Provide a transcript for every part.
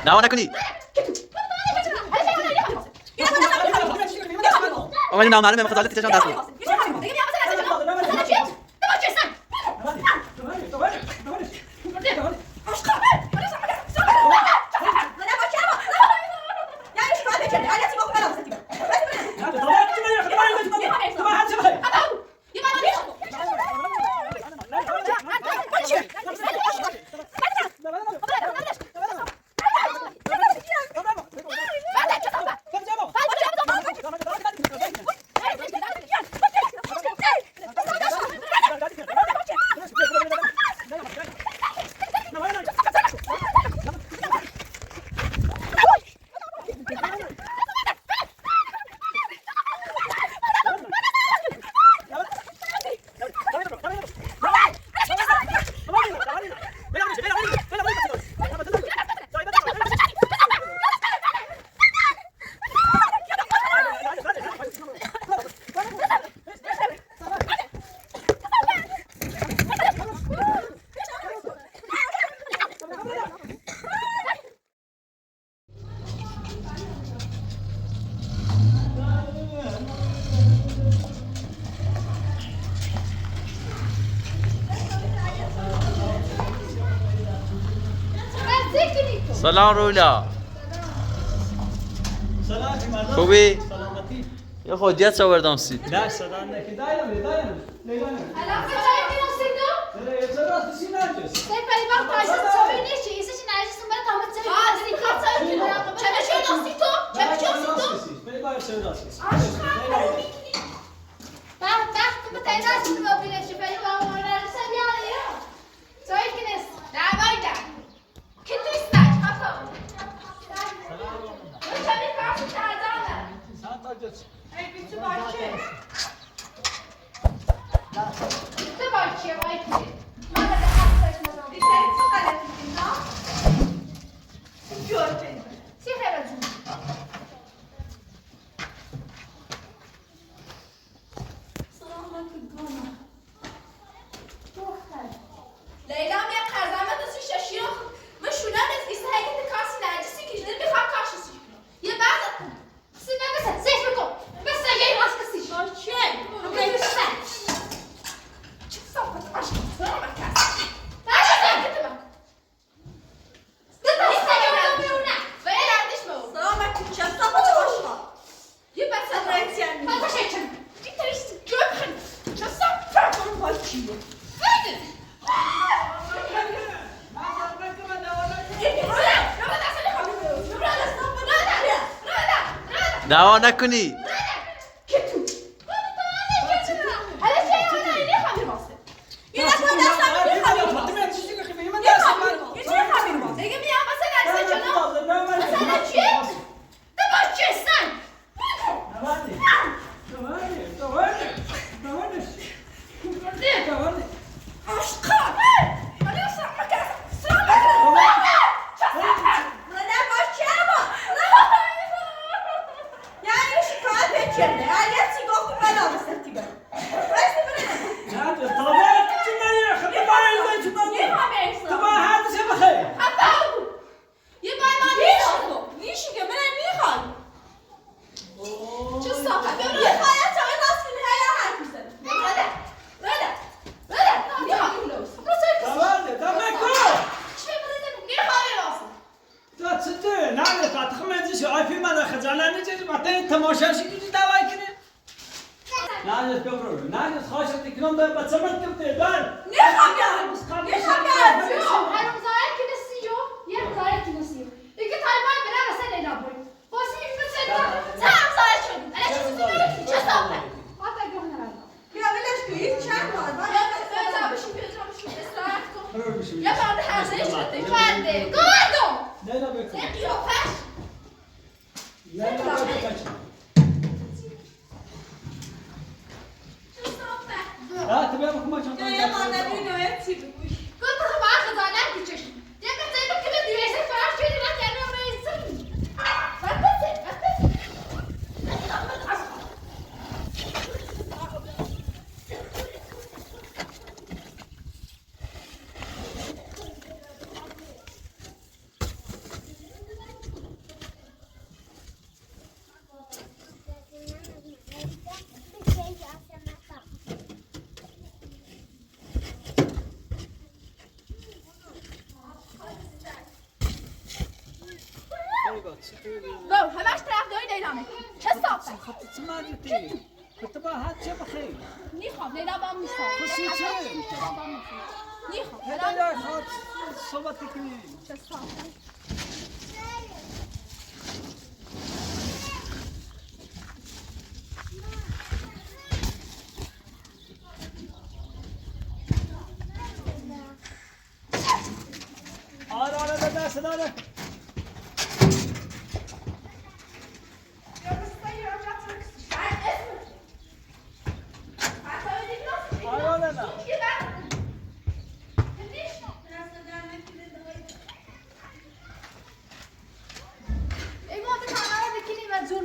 دعوا نکنی. اومدیم نامعلومه خجالت چشم دست بود. سلام رولا. سلام جمال. خوبی؟ سلامتی. یه خودیت چه آوردم سی. نه صدا نکی دایم. الان کجایی می‌رسید تو؟ نه یه ذره از سینه نجس. سه پری وقت تاجر صبح نیستی. ایسش نرسیدم برای تامت زمین. آزی کاتای که برام. چه راستی تو؟ چه راستی تو؟ پری باید چه راستی؟ وقت به تناس تو ببینیش پری با اون راستی بیاری. سویل کنیس. دعوایده. کی تو استاد؟ خفا. چه می‌کردی تازه؟ ساعت تاجر. ای بیچو باشه. بیچو باشه وای. ماذا تحصل ماذا؟ بیشتر چه کاری می‌کنی؟ جوجه. چی خیلی جون؟ لیلا میگه قرضم دستی ششیو مشونه نفیسه هایی که کاسی نرجسی که جدی میخوام کاشیسی یه بعض سینا بس زفر کن بس یه راست کسی باشه اوکی بس چه صحبت عشق سلام مکس باشه زفر کن دتا استاگرام بیرونه ولی ردیش مو سلام مکس چه صحبت عشق یه بس رنگسیان فاتا شیچن چی تریش جوکن چه صحبت کنم باچیو فاتا دعوا نکنی. لو همش طرفدار لیلامه چه صافه خط چه ماجتی خط با هات چه بخیر میخوام لیلا با میخوام خوشی چه میخوام هدایت خط صحبت کنی چه صافه آره دست داره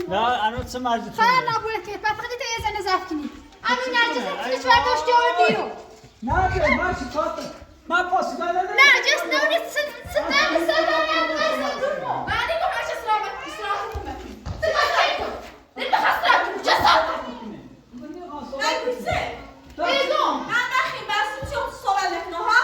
نه انا چه ماجتی خیلی نبوده که بعد خیلی تیز نزاف کنی همین نرجس هیچ وقت داشتی آوردیو نه ماشي فاطمه ما posso dare نرجس نونی صدام بعدی تو هرچه سراغتون بکنید سراغتون کن نمیخواست سراغتون چه صافه نگویسه بیگم من بخیم بسیم چه صحبت نکنه ها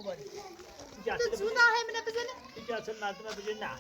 مبارک تو چون نه منه بزنه اجازه مردم بجن نه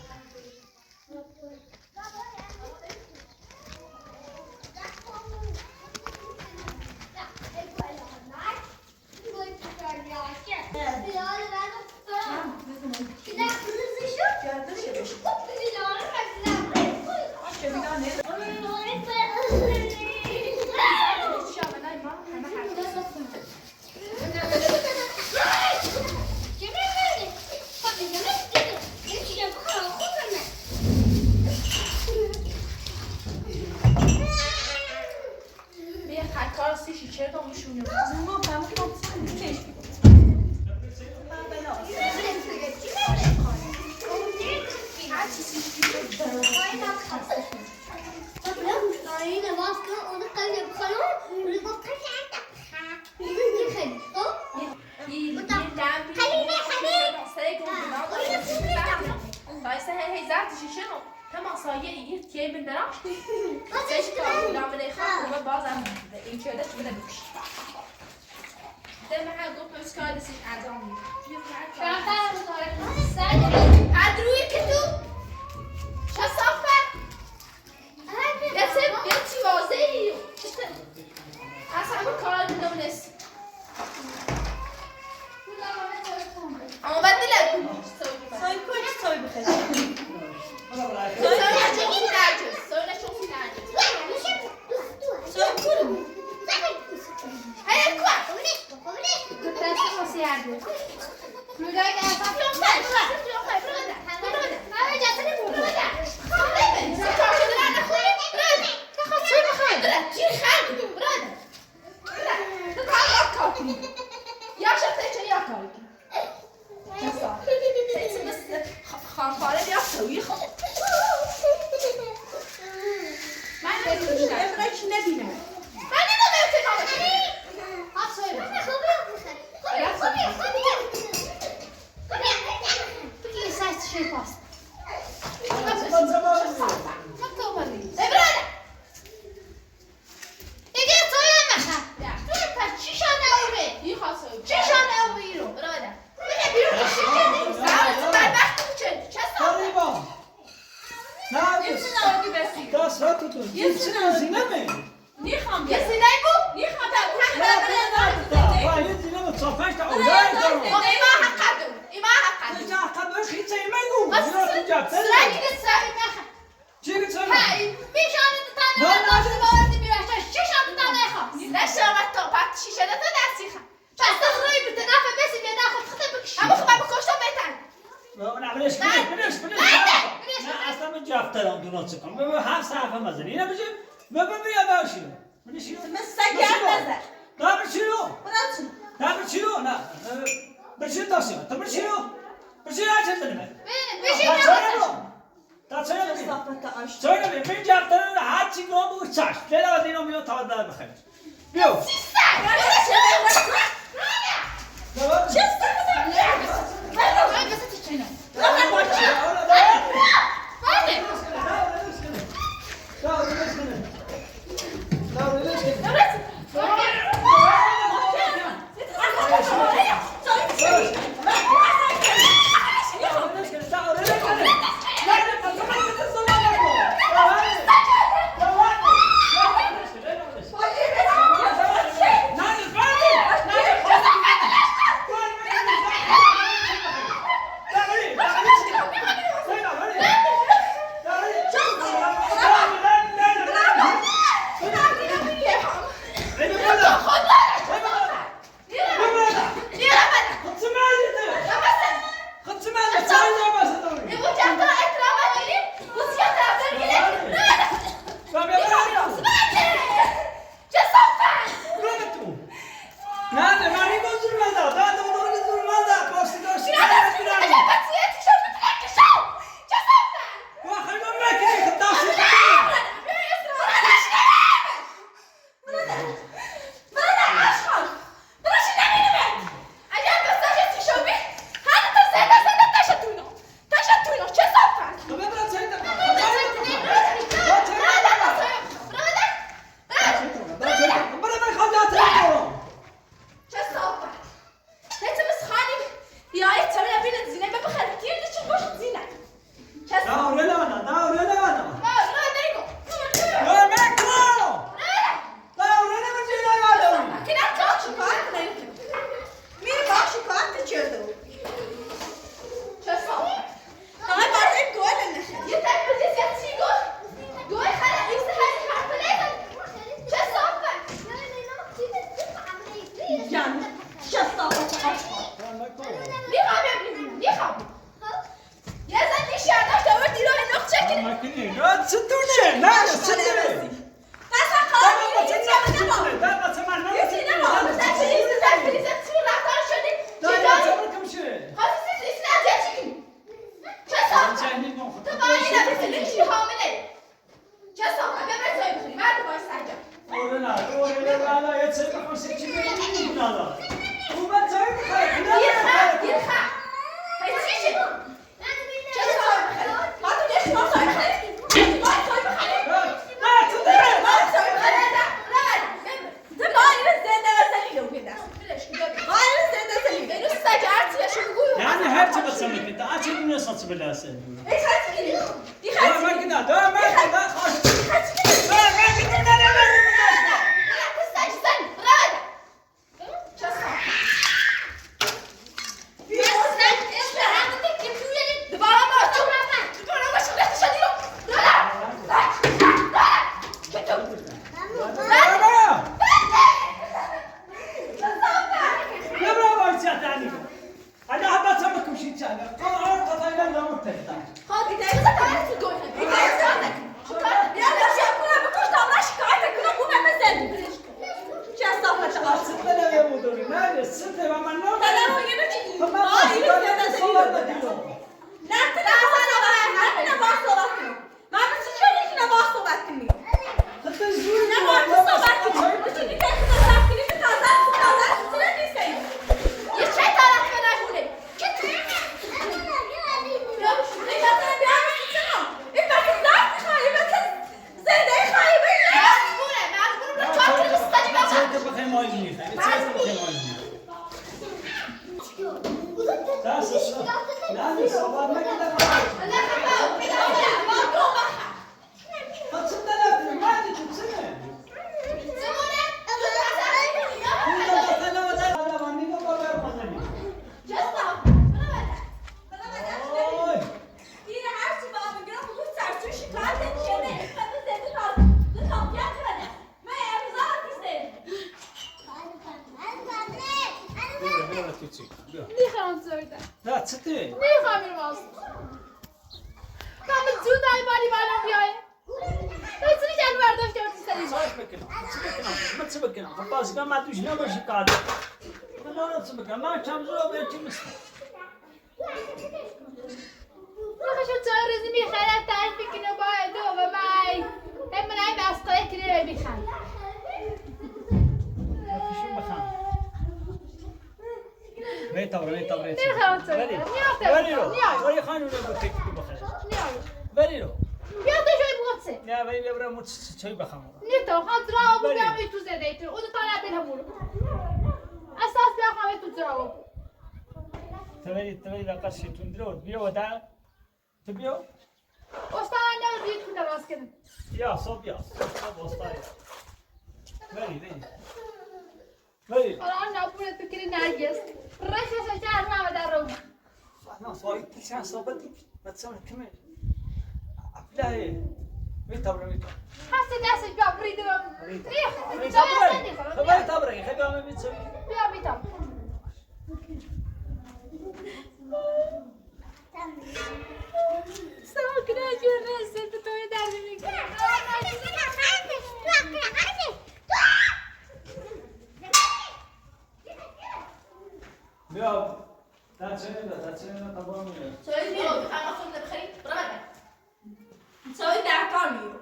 نکنی نه ستونه نه ستونه بس خلاص دارم چه من یکی نمام بس چیزی چی رفتار شدی دارم کم شده خاصی اسم از چی چسا تو باید نمی‌تونی چی حامله چسا ببر توی بخوری مرد باش سرجا اوره یه چه بخواستی چی بگیری نالا او من چای بخواه گیر خواهد هیچی شد چه توی بخوری؟ ما تو گشت ما توی بخوری؟ ما توی بخوری؟ نه تو ده ما توی بخوری؟ تو ما این زنده وزنی رو بیده ما این زنده وزنی اینو سجا هرچی شو بگوی یعنی هر چی بسیار میکنه تا چی دونه ساعت بلاسه ای خاطی گیری ای دارم خاطی من کنه دارم من کنه خواهش ای خاطی گیری دارم من کنه دارم من کنه تو سجا زن برای چسا چای بخوام. نه تو خود را آب بیام تو زده تو. اون تا نداره همون. اساس بیام همه تو زراو. توی لقاش تندرو بیا ودا. تو بیا. استاد نه دیت کنه راست کنه. یا صوب استاد. بری. الان نبوده تو کلی نرگس. رشته شهر ما در رو. نه صاحب تیشان صابتی. بتسمع کمی. ابلاه. میتابرم. هستی دستش بیا بریده خبری تابرم. خیلی آمد می‌چوی. بیا میتام. ساکن جورست تو توی درد میکنه. بیا. تاچه تابرم میاد. سوی میاد بخوام اصلا بخری برای سوی درکار میاد.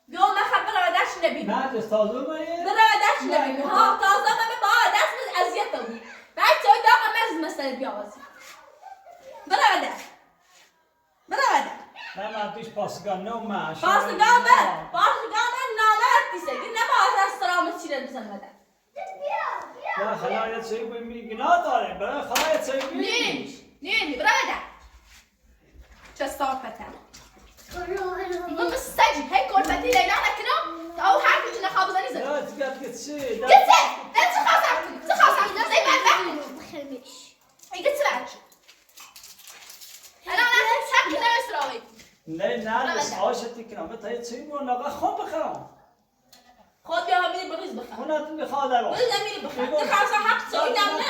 بیا من خبر آدش نبینم. نه استادو میاد. برای آدش نبینم. ها تازه من با آدش من اذیت دادم. بعد سوی داغ مز مثل بیاوازی. برای آدش. نه من توش پاسگان نه ماش. پاسگان نامرد دیسه. دی نباید از سلامت چیره بزن بدن. برای خلایت سوی میگی گناه داره. برای خلایت سوی میگی. نه برای آدش. چه صافته. من مستجي هاي كورفتي ليلى انا كده او حاجه اللي خابزاني زي لا تقعد تسي قلت انت خاصك زي ما بخرمش اي قلت بعد انا شاك كده اسراوي نه بس عاشتي كده متى تسي ولا خو بخرام خد يا امي بغيز بخرام هنا تبي خاله ولا امي بخرام انت خاصه حق سوينا انا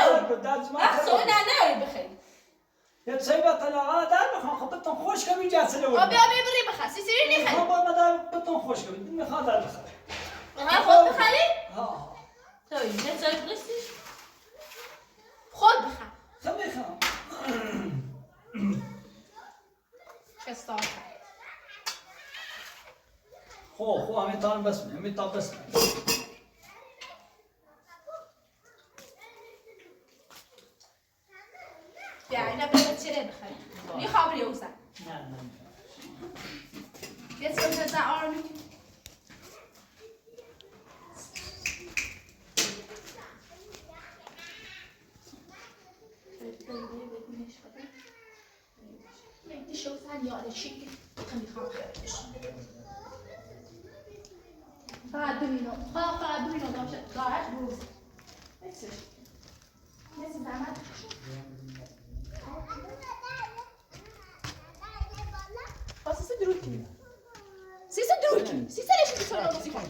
حق سوينا انا بخير يا تسيبة طلع دار بخان خطتهم خوش كم يجات سلوي بابي أبي بري بخس يصيرني خلي ما دار بطن خوش كم دم خان دار بخان ها خود بخلي ها طيب نتسوي بغسي خود بخل خلي خان كستار خو همین تان بس همین تان بس يعني بدنا تشري بخل لي خابر يوسع نه نه يتسوي تزع أرمي شو ثانية على شيء خلي خاف فادوينو ضاعت بروز لازم تعمل بس سدروكي سي ليش بتسوي نصيحة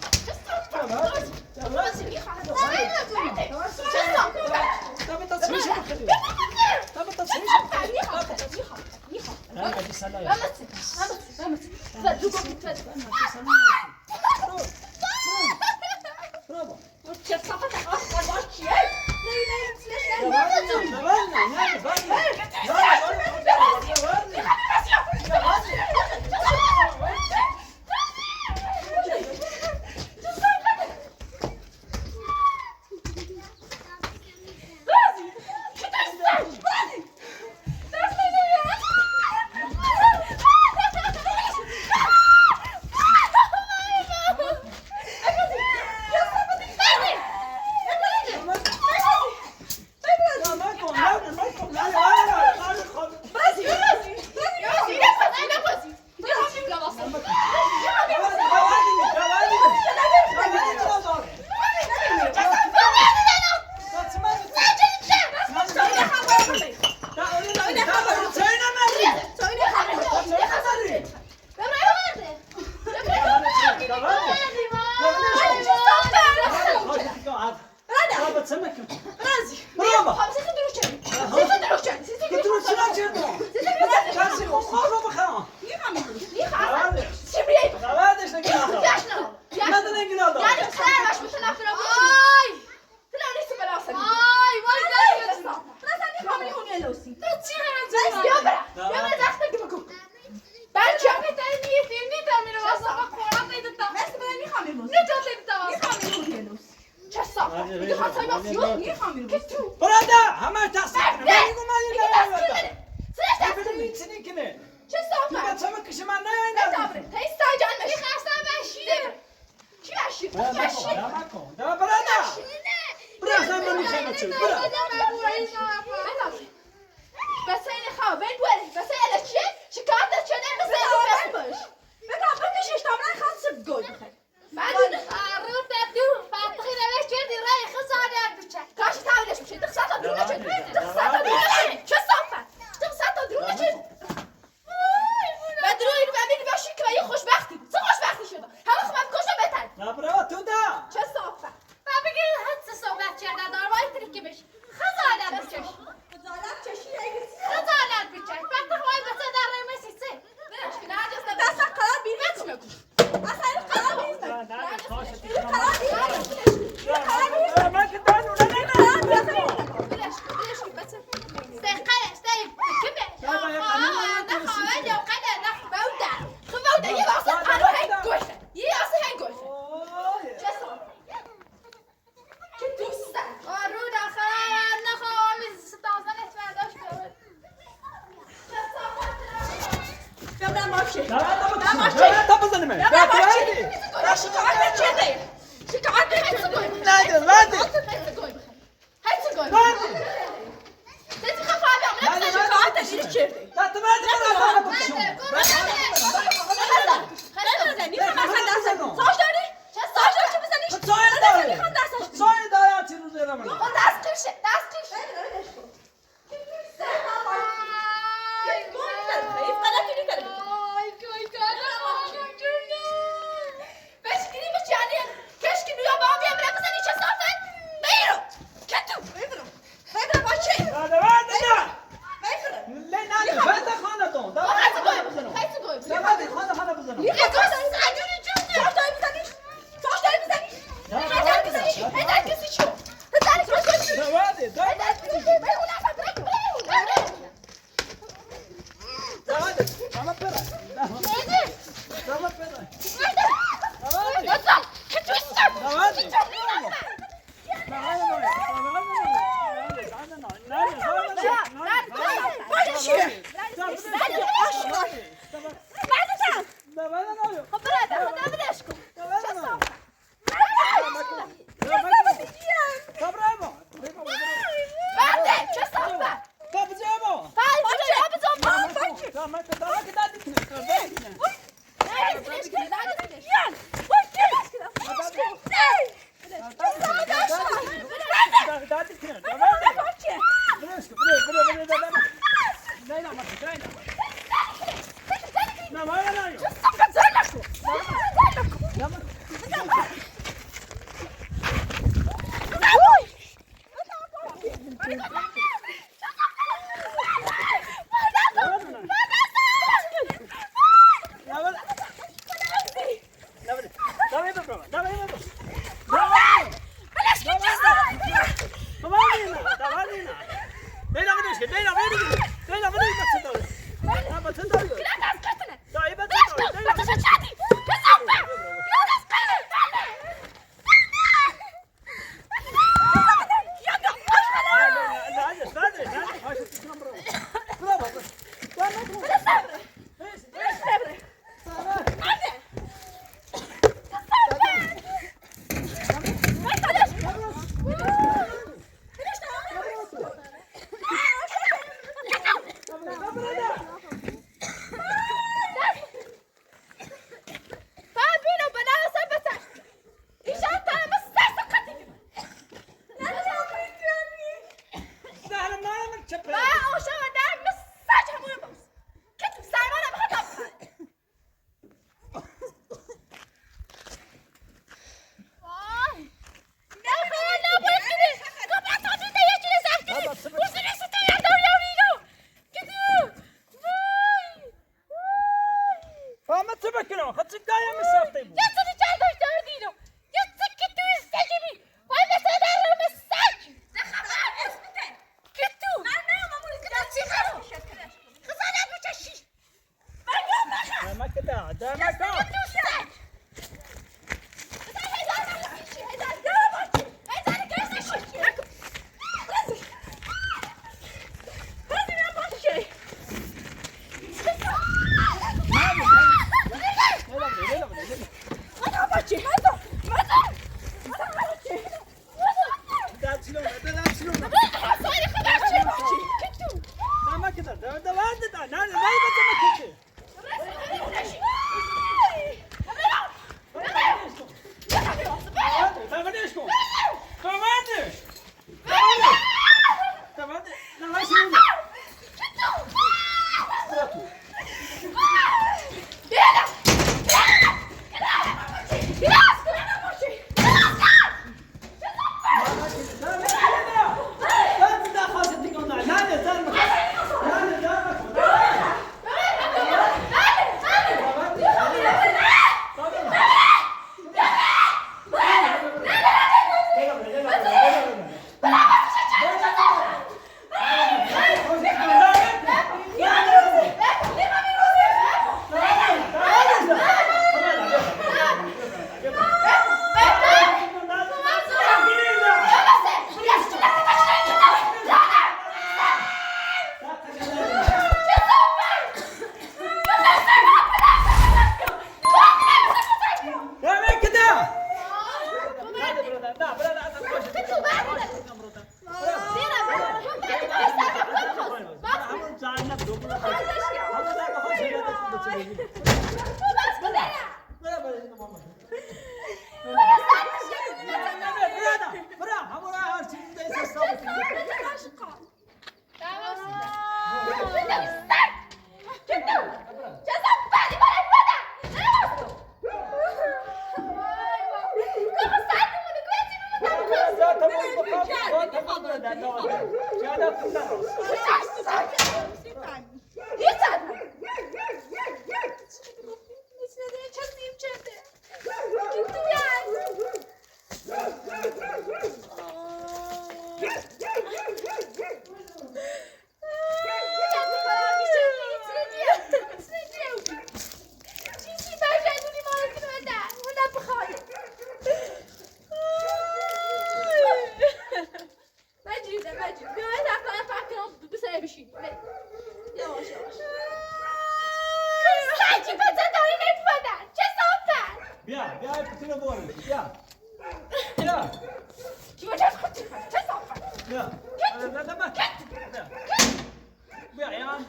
برادا همه تصدیق نمیگم مالی نمیگم ببینید چنین کنه چه صافه؟ تو بچه کش من نه دابره تیستا جان مش خسته بشی چی بشی؟ دا برادا برادا من میخوام چه برا بس این خواه بین بوری بس این چیه؟ شکایت چه نمیشه بس باش بگم بکشش تا من خواست گل بخیر بعد رو تبدو فاتخي نبيش جدي رايح خزانة أربعة كاش تعمل ايش مشي تخسات درونا جد تخسات درونا شو الصفة تخسات درونا جد بدروي بأمين باشي كبير خوشبختي صو خوشبختي شده هم خمام كوشة بتن لا برا تو دا شو الصفة ما بقي هات صوبات شرنا دار واي تركي بش خزانة أربعة خزانات چشی اگه خزانة أربعة فاتخ واي بس دار راي مسيسي برش که نه جست دست قرار بیرمت میکنی اصلا این قرار بیرمت این قرار بیرمت ما كنت انا ولا بلاش که بس استيقظ استيقظ كبر نخوان يا وقنا نخ بودع خبودة یه واسه قرار هنگ گوشه یه واسه هنگ گوشه جست که دوست دارم ورودا خان نخوام ستازن اتفاداش بود ببرم باشه لا تا بزنم ببرم باشه شکایت چیه شکایت نمی‌کنی نادر نادر هات گوی تيجي خاف عليهم نفس شكايات تجي تشيرتي لا تمام بيرو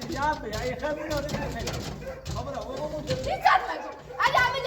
جنبي يعني خلينا نروح. خبره چی کار میکنی؟ اگه همه